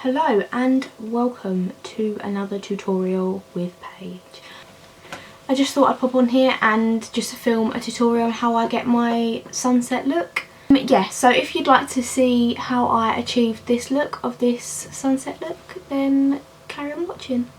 Hello and welcome to another tutorial with Paige. I just thought I'd pop on here and just film a tutorial on how I get my sunset look. Yeah, so if you'd like to see how I achieved this look of this sunset look, then carry on watching.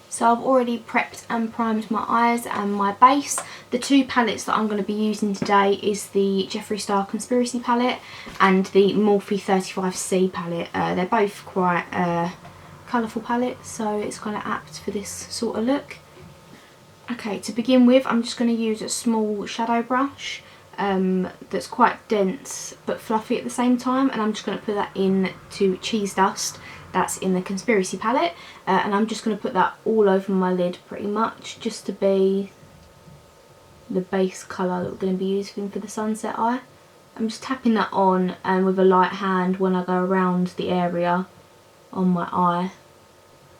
So I've already prepped and primed my eyes and my base. The two palettes that I'm going to be using today is the Jeffree Star Conspiracy palette and the Morphe 35C palette. They're both quite colourful palettes, so it's kind of apt for this sort of look. Okay, to begin with, I'm just going to use a small shadow brush that's quite dense but fluffy at the same time, and I'm just going to put that into Cheese Dust. That's in the Conspiracy palette, and I'm just going to put that all over my lid pretty much, just to be the base colour that we're going to be using for the sunset eye. I'm just tapping that on with a light hand when I go around the area on my eye.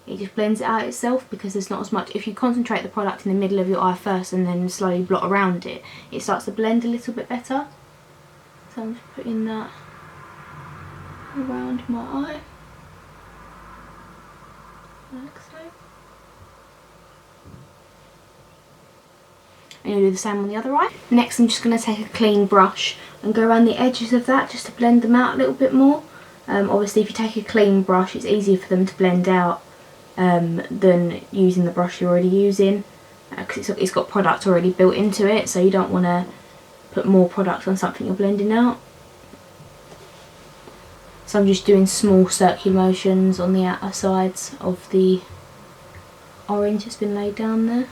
It just blends it out itself because there's not as much. If you concentrate the product in the middle of your eye first and then slowly blot around it, it starts to blend a little bit better. So I'm just putting that around my eye. Like so. And you'll do the same on the other eye. Next I'm just going to take a clean brush and go around the edges of that just to blend them out a little bit more. Obviously if you take a clean brush it's easier for them to blend out than using the brush you're already using, because it's got product already built into it, so you don't want to put more product on something you're blending out. So I'm just doing small circular motions on the outer sides of the orange that's been laid down there.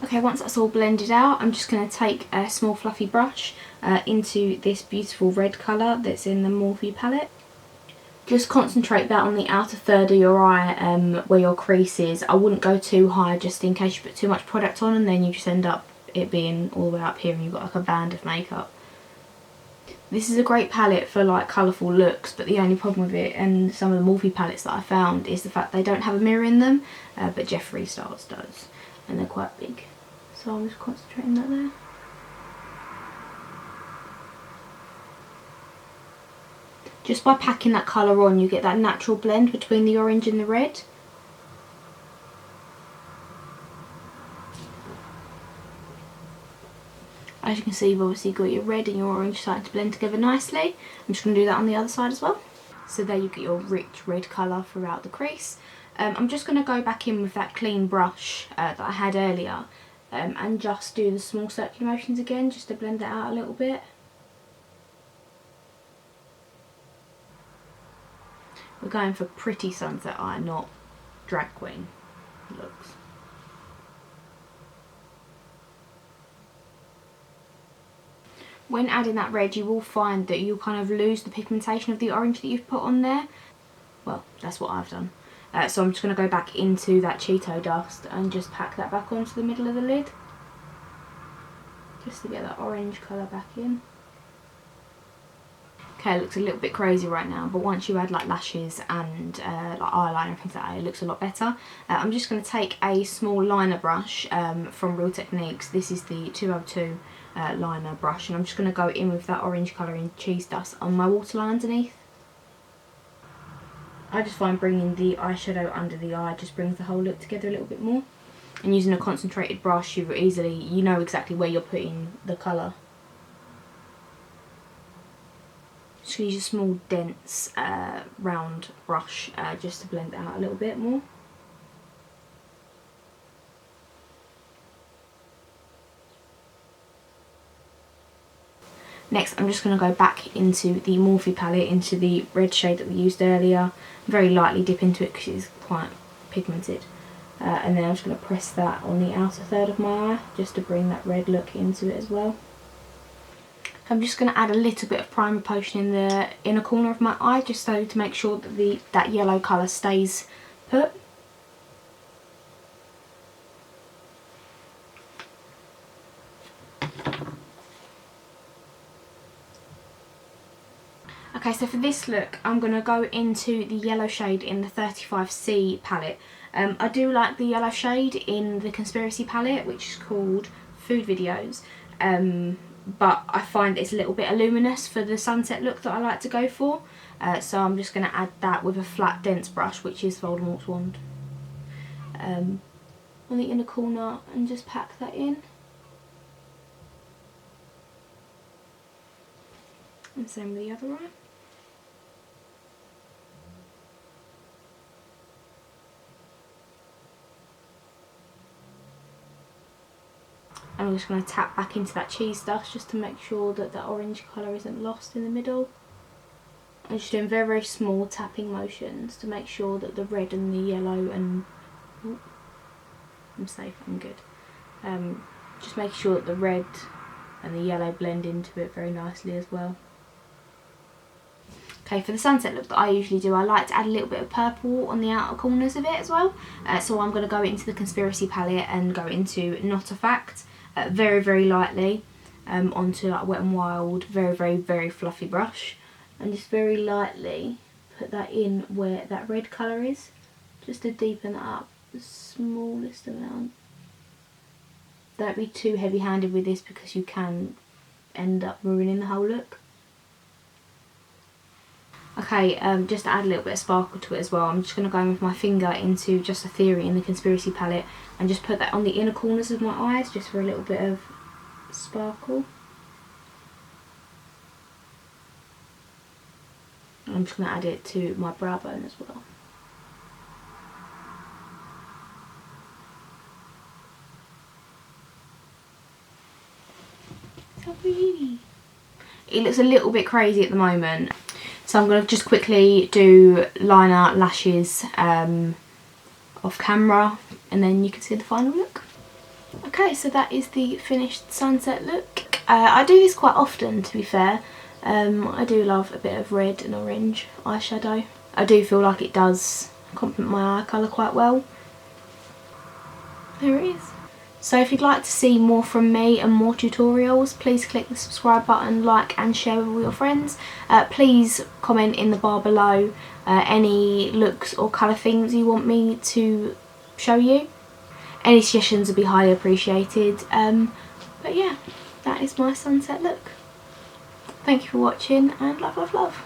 Okay, once that's all blended out, I'm just going to take a small fluffy brush into this beautiful red colour that's in the Morphe palette. Just concentrate that on the outer third of your eye where your crease is. I wouldn't go too high just in case you put too much product on and then you just end up it being all the way up here and you've got like a band of makeup. This is a great palette for like colourful looks, but the only problem with it and some of the Morphe palettes that I found is the fact they don't have a mirror in them, but Jeffree Star's does, and they're quite big. So I'm just concentrating that there. Just by packing that colour on, you get that natural blend between the orange and the red. As you can see, you've obviously got your red and your orange starting to blend together nicely. I'm just going to do that on the other side as well. So there you get your rich red colour throughout the crease. I'm just going to go back in with that clean brush that I had earlier and just do the small circular motions again, just to blend it out a little bit. We're going for pretty sunset eye, not drag queen looks. When adding that red, you will find that you'll kind of lose the pigmentation of the orange that you've put on there. Well, that's what I've done. So I'm just going to go back into that Cheeto dust and just pack that back onto the middle of the lid, just to get that orange colour back in. Okay, it looks a little bit crazy right now, but once you add like lashes and like eyeliner and things like that, it looks a lot better. I'm just going to take a small liner brush from Real Techniques. This is the 202 liner brush, and I'm just going to go in with that orange colour in Cheese Dust on my waterline underneath. I just find bringing the eyeshadow under the eye just brings the whole look together a little bit more. And using a concentrated brush, you know exactly where you're putting the colour. Just use a small dense round brush just to blend it out a little bit more. Next I'm just going to go back into the Morphe palette, into the red shade that we used earlier. Very lightly dip into it because it's quite pigmented. And then I'm just going to press that on the outer third of my eye just to bring that red look into it as well. I'm just going to add a little bit of primer potion in the inner corner of my eye, just so to make sure that that yellow colour stays put. Okay, Okay, so for this look, I'm going to go into the yellow shade in the 35C palette. I do like the yellow shade in the Conspiracy palette, which is called Food Videos, but I find it's a little bit luminous for the sunset look that I like to go for. So I'm just going to add that with a flat, dense brush, which is Voldemort's wand, on the inner corner, and just pack that in. And same with the other eye. And I'm just going to tap back into that cheese dust just to make sure that that orange colour isn't lost in the middle. I'm just doing very, very small tapping motions to make sure that the red and the yellow and... Ooh, I'm safe, I'm good. Just making sure that the red and the yellow blend into it very nicely as well. Okay, for the sunset look that I usually do, I like to add a little bit of purple on the outer corners of it as well. So I'm going to go into the Conspiracy palette and go into Not a Fact, very, very lightly, onto like Wet n Wild, very, very, very fluffy brush. And just very lightly put that in where that red colour is, just to deepen that up the smallest amount. Don't be too heavy-handed with this because you can end up ruining the whole look. Okay, just to add a little bit of sparkle to it as well, I'm just going to go in with my finger into Just a Theory in the Conspiracy palette and just put that on the inner corners of my eyes just for a little bit of sparkle. And I'm just going to add it to my brow bone as well. So pretty. It looks a little bit crazy at the moment. So I'm going to just quickly do liner, lashes off camera, and then you can see the final look. Okay, so that is the finished sunset look. I do this quite often, to be fair. I do love a bit of red and orange eyeshadow. I do feel like it does complement my eye colour quite well. There it is. So if you'd like to see more from me and more tutorials, please click the subscribe button, like and share with all your friends. Please comment in the bar below any looks or colour themes you want me to show you. Any suggestions would be highly appreciated. But yeah, that is my sunset look. Thank you for watching, and love, love, love.